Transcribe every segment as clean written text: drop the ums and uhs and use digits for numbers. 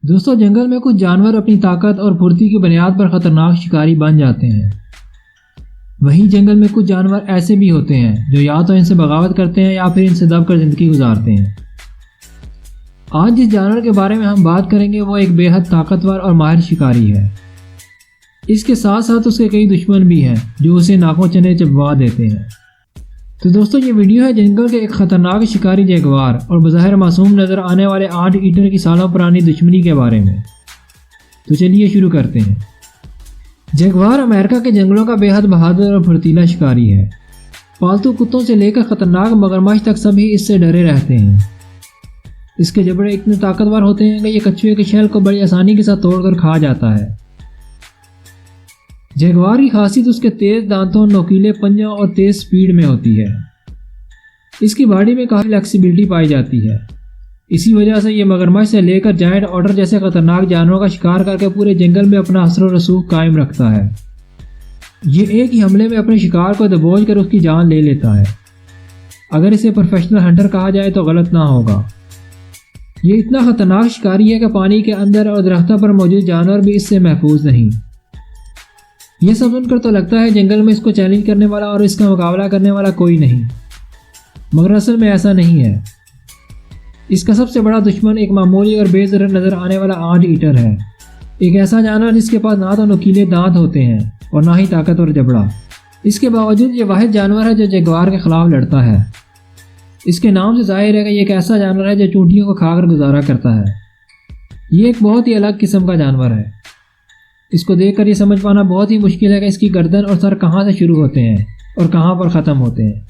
دوستو جنگل میں کچھ جانور اپنی طاقت اور پھرتی کی بنیاد پر خطرناک شکاری بن جاتے ہیں۔ وہیں جنگل میں کچھ جانور ایسے بھی ہوتے ہیں جو یا تو ان سے بغاوت کرتے ہیں یا پھر ان سے دب کر زندگی گزارتے ہیں۔ آج جس جانور کے بارے میں ہم بات کریں گے وہ ایک بے حد طاقتور اور ماہر شکاری ہے۔ اس کے ساتھ ساتھ اس کے کئی دشمن بھی ہیں جو اسے ناکوں چنے چبوا دیتے ہیں۔ تو دوستو یہ ویڈیو ہے جنگل کے ایک خطرناک شکاری جیگوار اور بظاہر معصوم نظر آنے والے آنٹ ایٹر کی سالوں پرانی دشمنی کے بارے میں۔ تو چلیے شروع کرتے ہیں۔ جیگوار امریکہ کے جنگلوں کا بے حد بہادر اور پھرتیلا شکاری ہے۔ پالتو کتوں سے لے کر خطرناک مگرمچھ تک سبھی اس سے ڈرے رہتے ہیں۔ اس کے جبڑے اتنے طاقتور ہوتے ہیں کہ یہ کچھوے کے شیل کو بڑی آسانی کے ساتھ توڑ کر کھا جاتا ہے۔ جیگوار کی خاصیت اس کے تیز دانتوں، نوکیلے پنجوں اور تیز سپیڈ میں ہوتی ہے۔ اس کی باڈی میں کافی فلیکسیبلٹی پائی جاتی ہے۔ اسی وجہ سے یہ مگرمچھ سے لے کر جائنٹ آٹر جیسے خطرناک جانوروں کا شکار کر کے پورے جنگل میں اپنا اثر و رسوخ قائم رکھتا ہے۔ یہ ایک ہی حملے میں اپنے شکار کو دبوچ کر اس کی جان لے لیتا ہے۔ اگر اسے پروفیشنل ہنٹر کہا جائے تو غلط نہ ہوگا۔ یہ اتنا خطرناک شکاری ہے کہ پانی کے اندر اور درختوں پر موجود جانور بھی اس سے محفوظ نہیں۔ یہ سب سن کر تو لگتا ہے جنگل میں اس کو چیلنج کرنے والا اور اس کا مقابلہ کرنے والا کوئی نہیں، مگر اصل میں ایسا نہیں ہے۔ اس کا سب سے بڑا دشمن ایک معمولی اور بے ضرر نظر آنے والا آنٹ ایٹر ہے، ایک ایسا جانور جس کے پاس نہ تو نوکیلے دانت ہوتے ہیں اور نہ ہی طاقتور جبڑا۔ اس کے باوجود یہ واحد جانور ہے جو جیگوار کے خلاف لڑتا ہے۔ اس کے نام سے ظاہر ہے کہ یہ ایک ایسا جانور ہے جو چونٹیوں کو کھا کر گزارا کرتا ہے۔ یہ ایک بہت ہی الگ قسم کا جانور ہے۔ اس کو دیکھ کر یہ سمجھ پانا بہت ہی مشکل ہے کہ اس کی گردن اور سر کہاں سے شروع ہوتے ہیں اور کہاں پر ختم ہوتے ہیں۔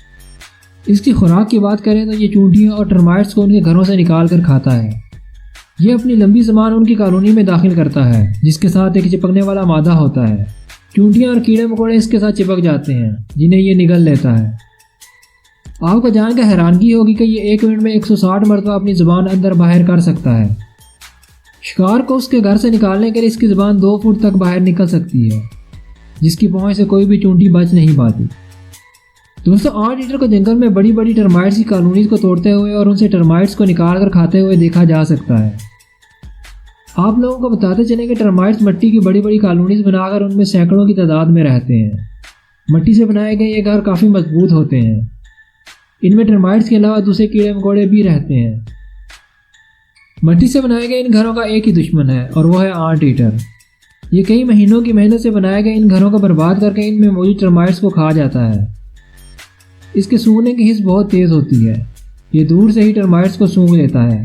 اس کی خوراک کی بات کریں تو یہ چونٹیوں اور ٹرمائٹس کو ان کے گھروں سے نکال کر کھاتا ہے۔ یہ اپنی لمبی زبان ان کی کالونی میں داخل کرتا ہے جس کے ساتھ ایک چپکنے والا مادہ ہوتا ہے۔ چونٹیاں اور کیڑے مکوڑے اس کے ساتھ چپک جاتے ہیں جنہیں یہ نگل لیتا ہے۔ آپ کو جان کر حیرانگی ہوگی کہ یہ ایک منٹ میں 160 مرتبہ اپنی زبان اندر باہر کر سکتا ہے۔ شکار کو اس کے گھر سے نکالنے کے لیے اس کی زبان 2 فٹ تک باہر نکل سکتی ہے، جس کی پہنچ سے کوئی بھی چونٹی بچ نہیں پاتی۔ دوستو آنٹ ایٹر کو جنگل میں بڑی بڑی ٹرمائٹس کی کالونیز کو توڑتے ہوئے اور ان سے ٹرمائٹس کو نکال کر کھاتے ہوئے دیکھا جا سکتا ہے۔ آپ لوگوں کو بتاتے چلیں کہ ٹرمائٹس مٹی کی بڑی بڑی کالونیز بنا کر ان میں سینکڑوں کی تعداد میں رہتے ہیں۔ مٹی سے بنائے گئے یہ گھر کافی مضبوط ہوتے ہیں۔ ان میں ٹرمائٹس کے علاوہ دوسرے کیڑے مکوڑے بھی رہتے ہیں۔ مٹی سے بنائے گئے ان گھروں کا ایک ہی دشمن ہے اور وہ ہے آنٹ ایٹر۔ یہ کئی مہینوں کی محنت سے بنائے گئے ان گھروں کو برباد کر کے ان میں موجود ٹرمائٹس کو کھا جاتا ہے۔ اس کے سونگنے کی حس بہت تیز ہوتی ہے، یہ دور سے ہی ٹرمائٹس کو سونگ لیتا ہے۔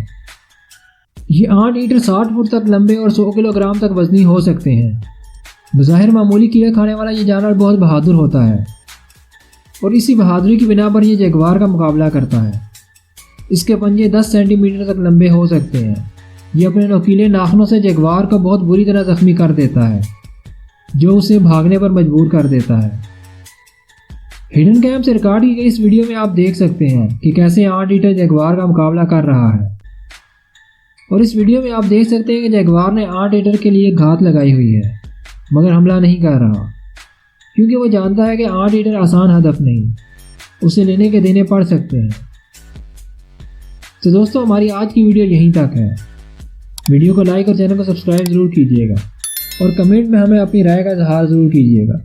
یہ آنٹ ایٹر 60 فٹ تک لمبے اور 100 کلو گرام تک وزنی ہو سکتے ہیں۔ بظاہر معمولی کیڑے کھانے والا یہ جانور بہت بہادر ہوتا ہے اور اسی بہادری کی بنا پر یہ جیگوار کا مقابلہ کرتا ہے۔ اس کے پنجے 10 سینٹی میٹر تک لمبے ہو سکتے ہیں۔ یہ اپنے نوکیلے ناخنوں سے جیگوار کو بہت بری طرح زخمی کر دیتا ہے، جو اسے بھاگنے پر مجبور کر دیتا ہے۔ ہڈن کیمپ سے ریکارڈ کی گئی اس ویڈیو میں آپ دیکھ سکتے ہیں کہ کیسے آنٹ ایٹر جیگوار کا مقابلہ کر رہا ہے، اور اس ویڈیو میں آپ دیکھ سکتے ہیں کہ جیگوار نے آنٹ ایٹر کے لیے گھات لگائی ہوئی ہے مگر حملہ نہیں کر رہا، کیونکہ وہ جانتا ہے کہ آنٹ ایٹر آسان ہدف نہیں، اسے لینے کے دینے پڑ سکتے ہیں۔ تو دوستو ہماری آج کی ویڈیو یہیں تک ہے۔ ویڈیو کو لائک اور چینل کو سبسکرائب ضرور کیجیے گا اور کمنٹ میں ہمیں اپنی رائے کا اظہار ضرور کیجیے گا۔